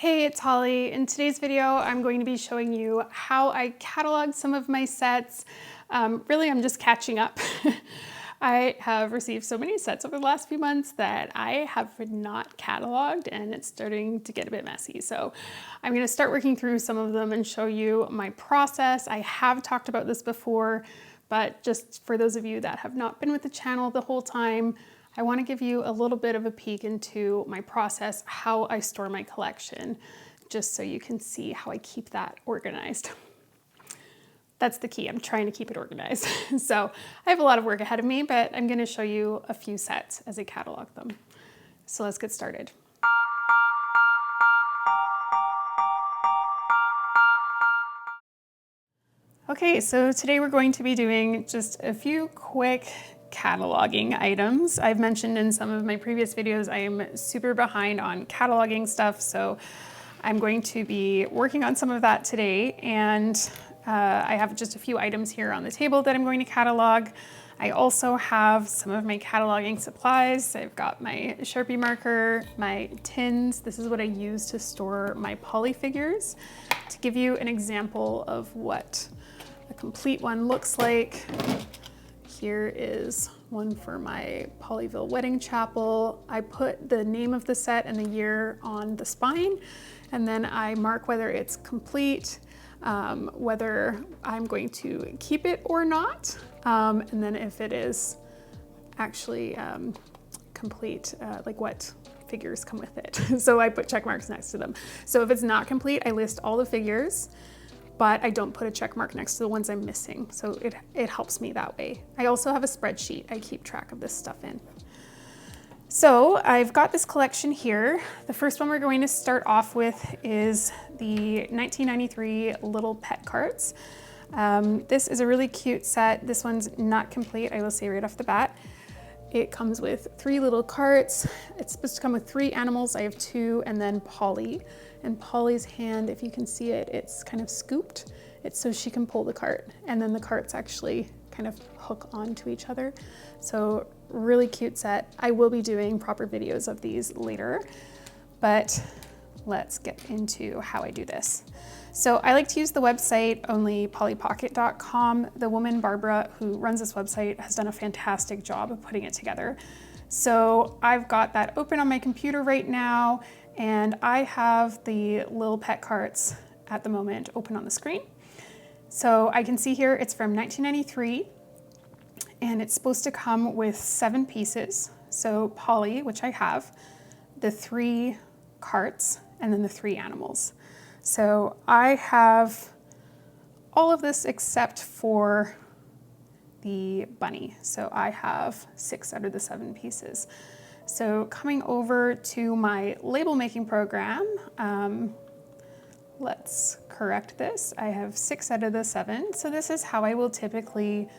Hey, it's Holly. In today's video, I'm going to be showing you how I catalog some of my sets. Really, I'm just catching up. I have received so many sets over the last few months that I have not cataloged, and it's starting to get a bit messy. So I'm going to start working through some of them and show you my process. I have talked about this before, but just for those of you that have not been with the channel the whole time, I want to give you a little bit of a peek into my process, how I store my collection, just so you can see how I keep that organized. That's the key. I'm trying to keep it organized. So I have a lot of work ahead of me, but I'm going to show you a few sets as I catalog them. So let's get started. Okay, so today we're going to be doing just a few quick cataloging items. I've mentioned in some of my previous videos I am super behind on cataloging stuff, so I'm going to be working on some of that today, and I have just a few items here on the table that I'm going to catalog. I also have some of my cataloging supplies. I've got my Sharpie marker, my tins. This is what I use to store my poly figures. To give you an example of what a complete one looks like, here is one for my Polyville wedding chapel. I put the name of the set and the year on the spine, and then I mark whether it's complete, whether I'm going to keep it or not, and then if it is actually complete, like what figures come with it. So I put check marks next to them. So if it's not complete, I list all the figures, but I don't put a check mark next to the ones I'm missing. So it helps me that way. I also have a spreadsheet I keep track of this stuff in. So I've got this collection here. The first one we're going to start off with is the 1993 Little Pet Carts. This is a really cute set. This one's not complete, I will say right off the bat. It comes with 3 little carts. It's supposed to come with 3 animals. I have 2, and then Polly. And Polly's hand, if you can see it, it's kind of scooped. It's so she can pull the cart, and then the carts actually kind of hook onto each other. So really cute set. I will be doing proper videos of these later, but let's get into how I do this. So I like to use the website onlypolypocket.com. The woman, Barbara, who runs this website, has done a fantastic job of putting it together. So I've got that open on my computer right now, and I have the Little Pet Carts at the moment open on the screen. So I can see here it's from 1993, and it's supposed to come with 7 pieces. So Polly, which I have, the 3 carts, and then the 3 animals. So I have all of this except for the bunny. So I have 6 out of the 7 pieces. So coming over to my label making program, let's correct this. I have 6 out of the 7. So this is how I will typically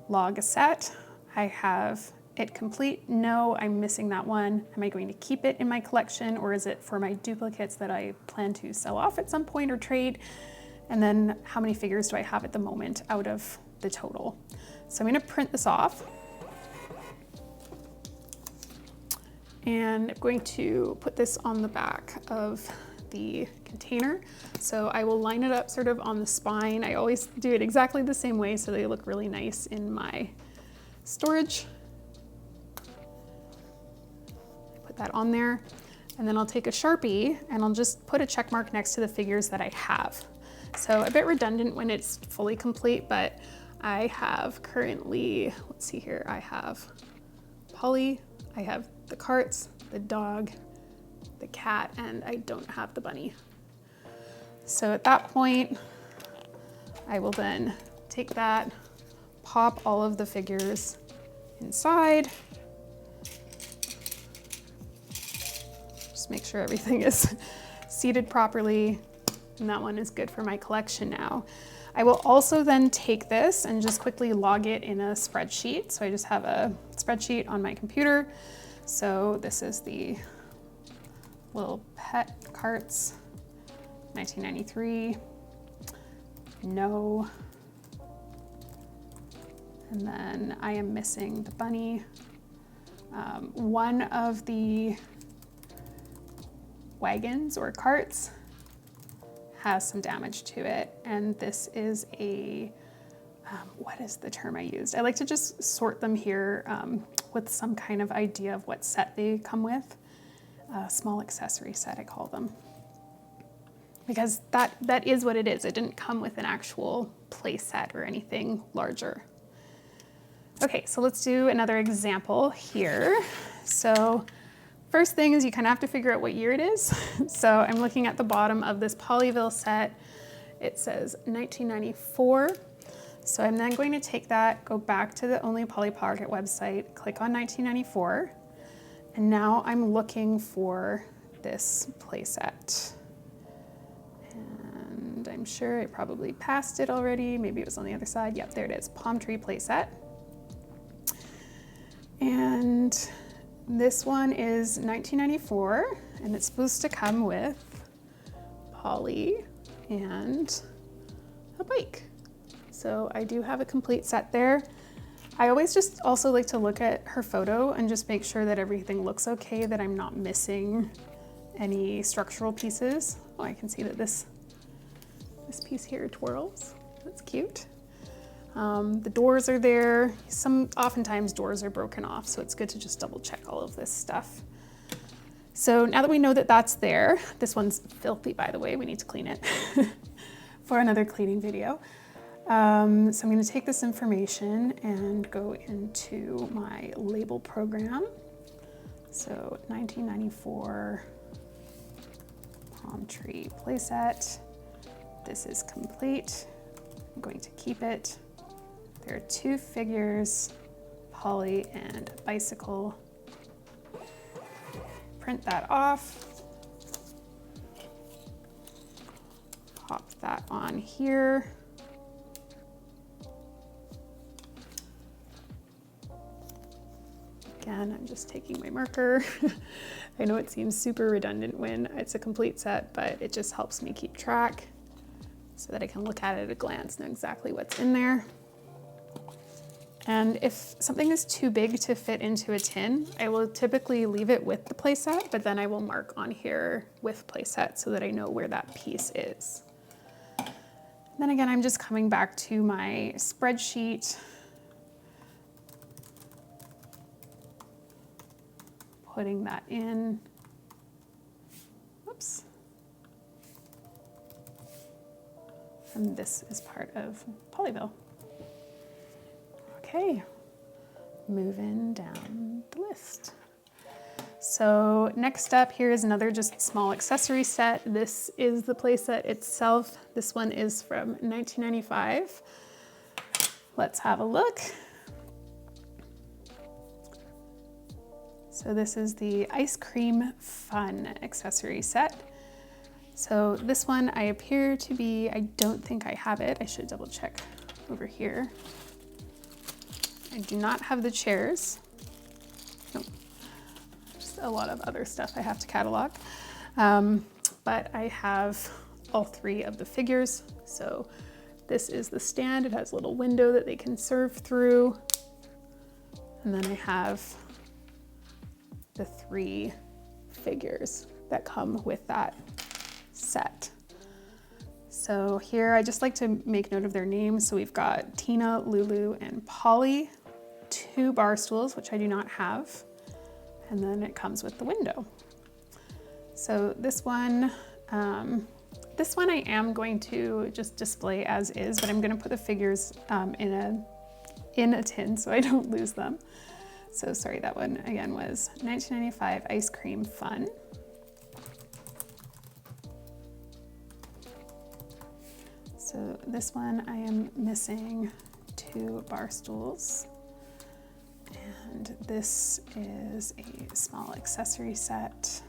log a set. I have it complete. No, I'm missing that one. Am I going to keep it in my collection, or is it for my duplicates that I plan to sell off at some point or trade? And then how many figures do I have at the moment out of the total? So I'm going to print this off. And I'm going to put this on the back of the container. So I will line it up sort of on the spine. I always do it exactly the same way so they look really nice in my storage. Put that on there. And then I'll take a Sharpie and I'll just put a check mark next to the figures that I have. So a bit redundant when it's fully complete, but I have currently, let's see here, I have Polly, I have the carts, the dog, the cat, and I don't have the bunny. So at that point, I will then take that, pop all of the figures inside. Just make sure everything is seated properly, and that one is good for my collection now. I will also then take this and just quickly log it in a spreadsheet. So I just have a spreadsheet on my computer. So this is the Little Pet Carts, 1993, no. And then I am missing the bunny. One of the wagons or carts has some damage to it. And this is a, what is the term I used? I like to just sort them here with some kind of idea of what set they come with. A small accessory set, I call them. Because that is what it is. It didn't come with an actual play set or anything larger. Okay, so let's do another example here. So first thing is you kind of have to figure out what year it is. So I'm looking at the bottom of this Polyville set. It says 1994. So I'm then going to take that, go back to the Only Polly Pocket website, click on 1994, and now I'm looking for this playset. And I'm sure I probably passed it already. Maybe it was on the other side. Yep, there it is, palm tree playset. And this one is 1994, and it's supposed to come with Polly and a bike. So I do have a complete set there. I always just also like to look at her photo and just make sure that everything looks okay, that I'm not missing any structural pieces. Oh, I can see that this piece here twirls. That's cute. The doors are there. Oftentimes doors are broken off, so it's good to just double check all of this stuff. So now that we know that that's there, this one's filthy, by the way, we need to clean it for another cleaning video. So I'm going to take this information and go into my label program. So 1994 palm tree playset. This is complete. I'm going to keep it. There are two figures, Polly and a bicycle. Print that off. Pop that on here. Again, I'm just taking my marker. I know it seems super redundant when it's a complete set, but it just helps me keep track so that I can look at it at a glance, know exactly what's in there. And if something is too big to fit into a tin, I will typically leave it with the playset, but then I will mark on here with playset so that I know where that piece is. Then again, I'm just coming back to my spreadsheet, putting that in. Whoops. And this is part of Polyville. Okay, moving down the list. So next up here is another just small accessory set. This is the playset itself. This one is from 1995. Let's have a look. So this is the Ice Cream Fun accessory set. So this one I don't think I have it. I should double check over here. I do not have the chairs. Nope. Just a lot of other stuff I have to catalog. But I have all three of the figures. So this is the stand. It has a little window that they can serve through. And then I have the three figures that come with that set. So here I just like to make note of their names. So we've got Tina, Lulu, and Polly. 2 bar stools, which I do not have. And then it comes with the window. So this one I am going to just display as is, but I'm going to put the figures in a tin so I don't lose them. So sorry, that one again was 1995 Ice Cream Fun. So this one I am missing 2 bar stools. And this is a small accessory set.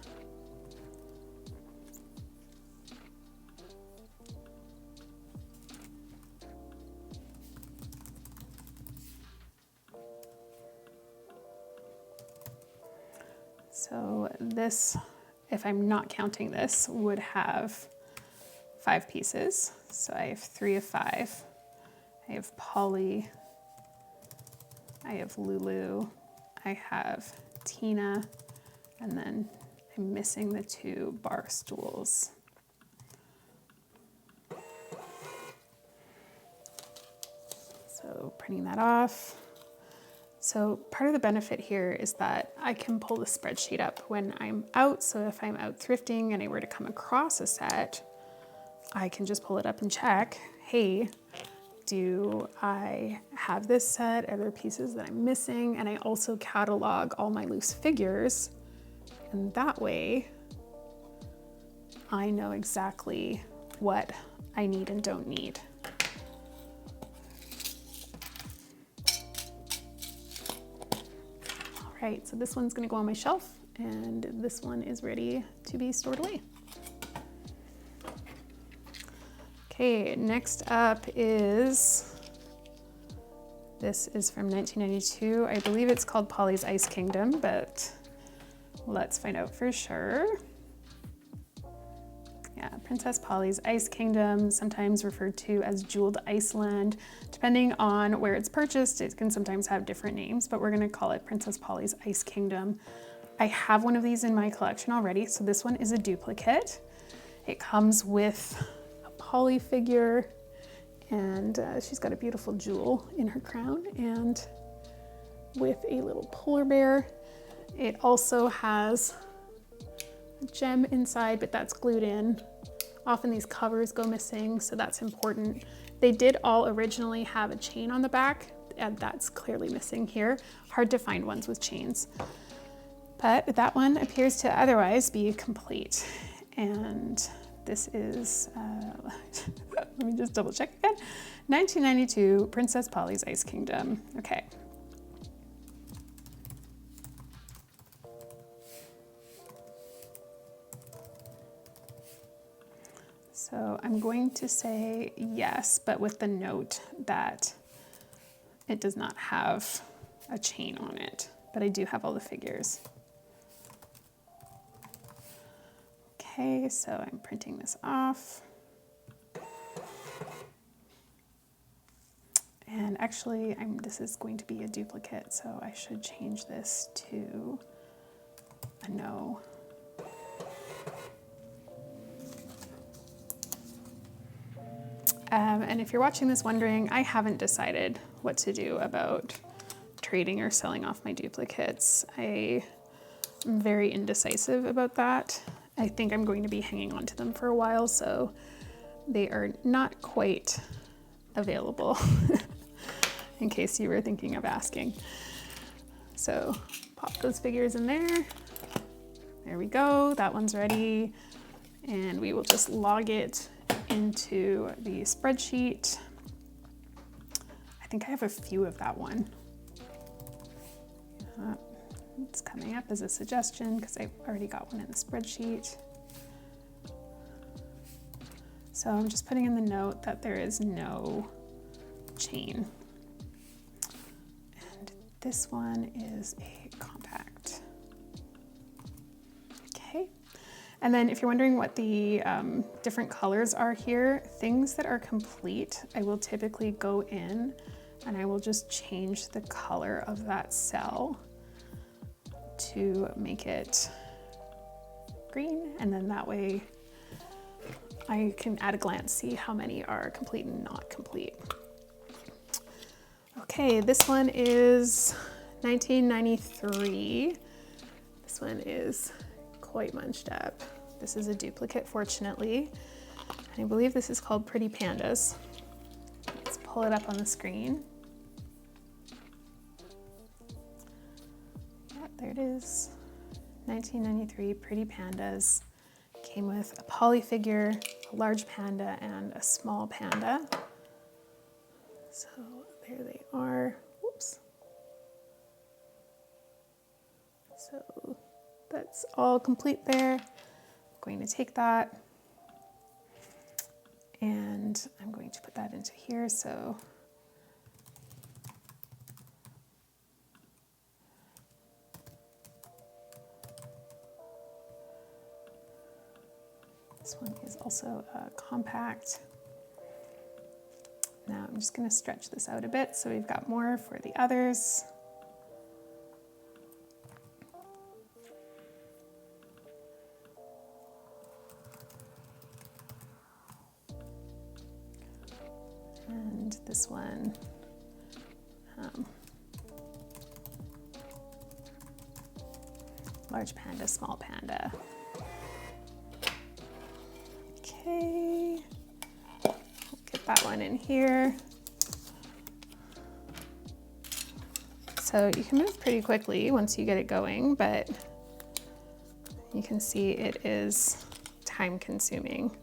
So this, if I'm not counting this, would have 5 pieces. So I have 3 of 5. I have Polly, I have Lulu, I have Tina, and then I I'm missing the 2 bar stools. So printing that off. So part of the benefit here is that I can pull the spreadsheet up when I'm out. So if I'm out thrifting and I were to come across a set, I can just pull it up and check, hey, do I have this set? Are there pieces that I'm missing? And I also catalog all my loose figures. And that way I know exactly what I need and don't need. All right, so this one's gonna go on my shelf and this one is ready to be stored away. Okay, next up is, this is from 1992. I believe it's called Polly's Ice Kingdom, but let's find out for sure. Yeah, Princess Polly's Ice Kingdom, sometimes referred to as Jeweled Iceland. Depending on where it's purchased, it can sometimes have different names, but we're gonna call it Princess Polly's Ice Kingdom. I have one of these in my collection already, so this one is a duplicate. It comes with a Polly figure, and she's got a beautiful jewel in her crown, and with a little polar bear. It also has a gem inside, but that's glued in. Often these covers go missing, so that's important. They did all originally have a chain on the back, and that's clearly missing here. Hard to find ones with chains. But that one appears to otherwise be complete. And this is, let me just double check again. 1992, Princess Polly's Ice Kingdom. Okay. So I'm going to say yes, but with the note that it does not have a chain on it, but I do have all the figures. Okay, so I'm printing this off. And actually, this is going to be a duplicate, so I should change this to a no. And if you're watching this wondering, I haven't decided what to do about trading or selling off my duplicates. I am very indecisive about that. I think I'm going to be hanging on to them for a while, so they are not quite available in case you were thinking of asking. So pop those figures in there. There we go, that one's ready. And we will just log it into the spreadsheet. I think I have a few of that one. It's coming up as a suggestion because I've already got one in the spreadsheet. So I'm just putting in the note that there is no chain. And this one is a compact. Okay. And then if you're wondering what the different colors are here, things that are complete, I will typically go in and I will just change the color of that cell to make it green. And then that way I can at a glance see how many are complete and not complete. Okay, this one is 1993. This one is quite munched up. This is a duplicate, fortunately. And I believe this is called Pretty Pandas. Let's pull it up on the screen. Yeah, there it is. 1993 Pretty Pandas. Came with a Polly figure, a large panda, and a small panda. So there they are. Whoops. So that's all complete there. I'm going to take that and I'm going to put that into here. So this one is also compact. Now I'm just going to stretch this out a bit so we've got more for the others. And this one, large panda, small panda. Okay, get that one in here. So you can move pretty quickly once you get it going, but you can see it is time consuming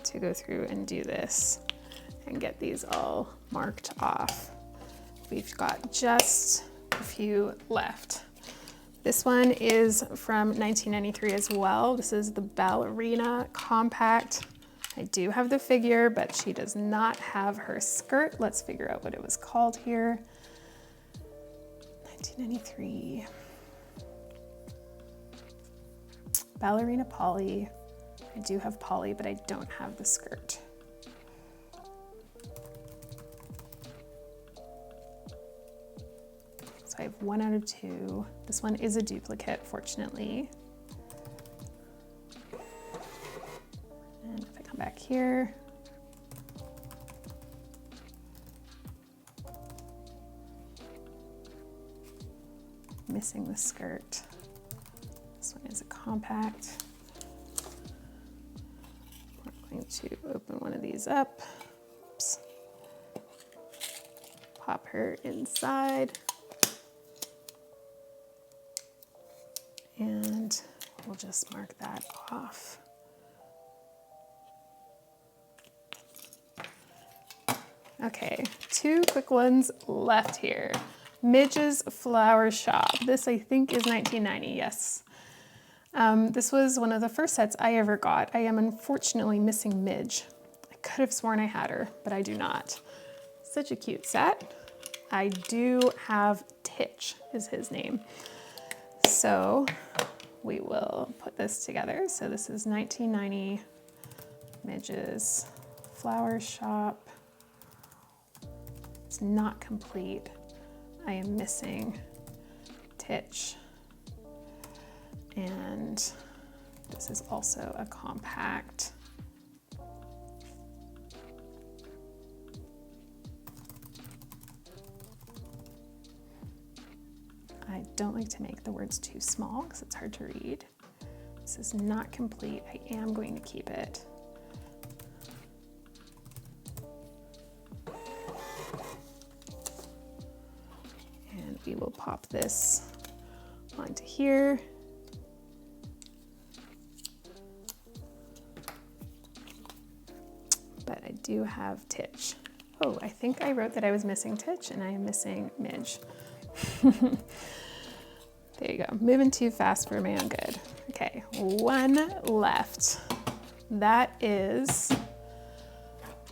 to go through and do this and get these all marked off. We've got just a few left. This one is from 1993 as well. This is the Ballerina compact. I do have the figure, but she does not have her skirt. Let's figure out what it was called here. 1993. Ballerina Polly. I do have Polly, but I don't have the skirt. So I have 1 out of 2. This one is a duplicate, fortunately. And if I come back here, missing the skirt. This one is a compact. We're going to open one of these up. Oops. Pop her inside. And we'll just mark that off. Okay, 2 quick ones left here. Midge's Flower Shop. This I think is 1990, yes. This was one of the first sets I ever got. I am unfortunately missing Midge. I could have sworn I had her, but I do not. Such a cute set. I do have Titch is his name. So we will put this together. So this is 1990 Midge's Flower Shop. It's not complete. I am missing Titch. And this is also a compact. I don't like to make the words too small because it's hard to read. This is not complete. I am going to keep it. And we will pop this onto here. But I do have Titch. Oh, I think I wrote that I was missing Titch and I am missing Midge. There you go. Moving too fast for my own good. Okay, 1 left. That is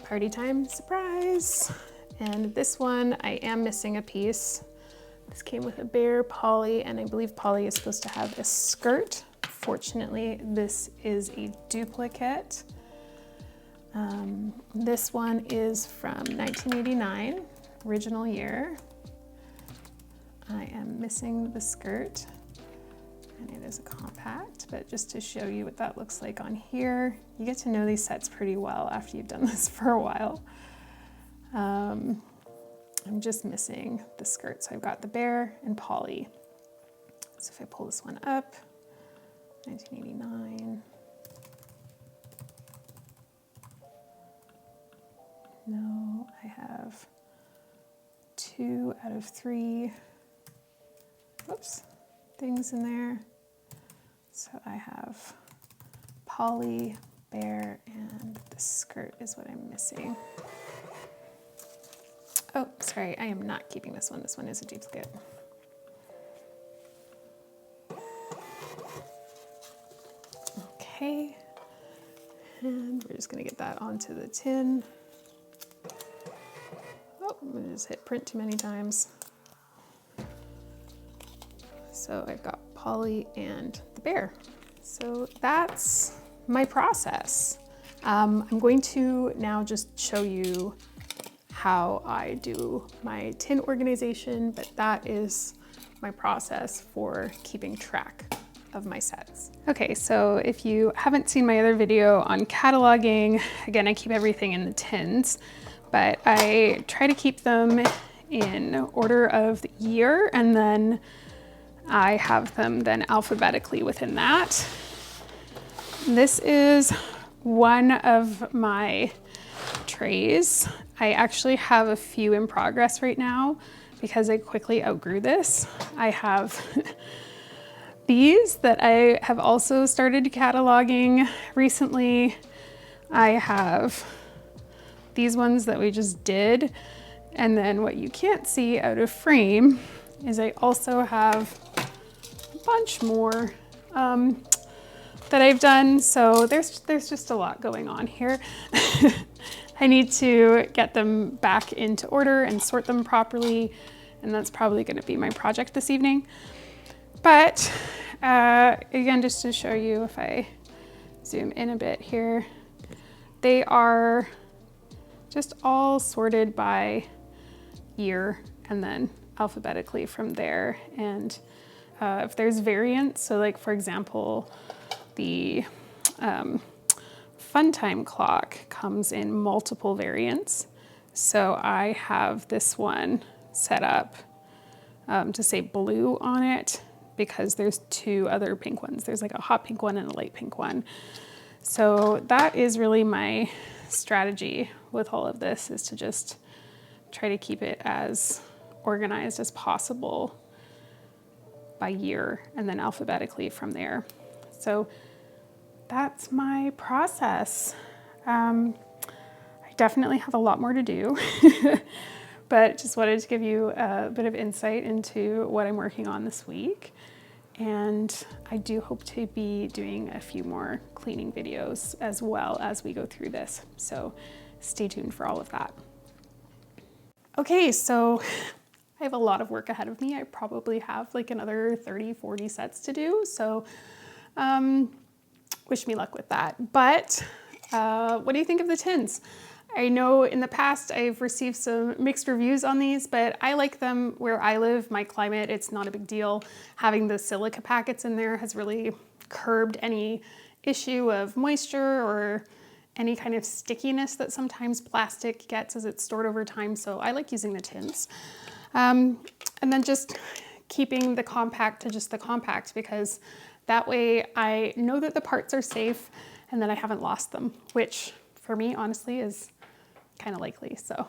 Party Time Surprise. And this one, I am missing a piece. This came with a bear, Polly, and I believe Polly is supposed to have a skirt. Fortunately, this is a duplicate. This one is from 1989, original year. I am missing the skirt, and it is a compact, but just to show you what that looks like on here, you get to know these sets pretty well after you've done this for a while. I'm just missing the skirt, so I've got the bear and Polly. So if I pull this one up, 1989. No, I have 2 out of 3. Whoops, things in there. So I have Polly, bear, and the skirt is what I'm missing. Oh, sorry, I am not keeping this one. This one is a duplicate. Okay, and we're just gonna get that onto the tin. Oh, I'm gonna just hit print too many times. So I've got Polly and the bear. So that's my process. I'm going to now just show you how I do my tin organization, but that is my process for keeping track of my sets. Okay, so if you haven't seen my other video on cataloging, again, I keep everything in the tins. but I try to keep them in order of the year, and then I have them then alphabetically within that. This is one of my trays. I actually have a few in progress right now because I quickly outgrew this. I have these that I have also started cataloging recently. I have these ones that we just did. And then what you can't see out of frame is I also have a bunch more that I've done. So there's just a lot going on here. I need to get them back into order and sort them properly. And that's probably gonna be my project this evening. But again, just to show you, if I zoom in a bit here, they are just all sorted by year and then alphabetically from there. And if there's variants, so like for example, the fun time clock comes in multiple variants. So I have this one set up to say blue on it because there's two other pink ones. There's like a hot pink one and a light pink one. So that is really my strategy with all of this, is to just try to keep it as organized as possible by year and then alphabetically from there. So that's my process. I definitely have a lot more to do, but just wanted to give you a bit of insight into what I'm working on this week. And I do hope to be doing a few more cleaning videos as well as we go through this. So stay tuned for all of that. Okay, so I have a lot of work ahead of me. I probably have like another 30, 40 sets to do. So wish me luck with that. But what do you think of the tins? I know in the past I've received some mixed reviews on these, but I like them where I live, my climate. It's not a big deal. Having the silica packets in there has really curbed any issue of moisture or any kind of stickiness that sometimes plastic gets as it's stored over time. So I like using the tins. And then just keeping the compact to just the compact, because that way I know that the parts are safe and that I haven't lost them, which for me honestly is kind of likely. So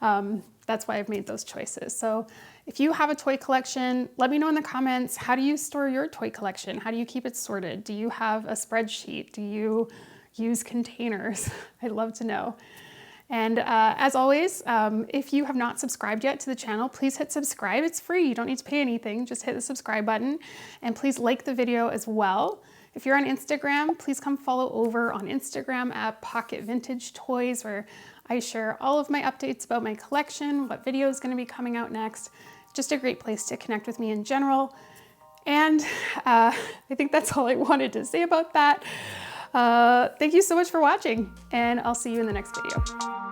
that's why I've made those choices. So if you have a toy collection, let me know in the comments, how do you store your toy collection? How do you keep it sorted? Do you have a spreadsheet? Do you use containers? I'd love to know. And as always, if you have not subscribed yet to the channel, please hit subscribe. It's free, you don't need to pay anything. Just hit the subscribe button, and please like the video as well. If you're on Instagram, please come follow over on Instagram at Pocket Vintage Toys, where I share all of my updates about my collection, what video is going to be coming out next. Just a great place to connect with me in general. And I think that's all I wanted to say about that. Thank you so much for watching, and I'll see you in the next video.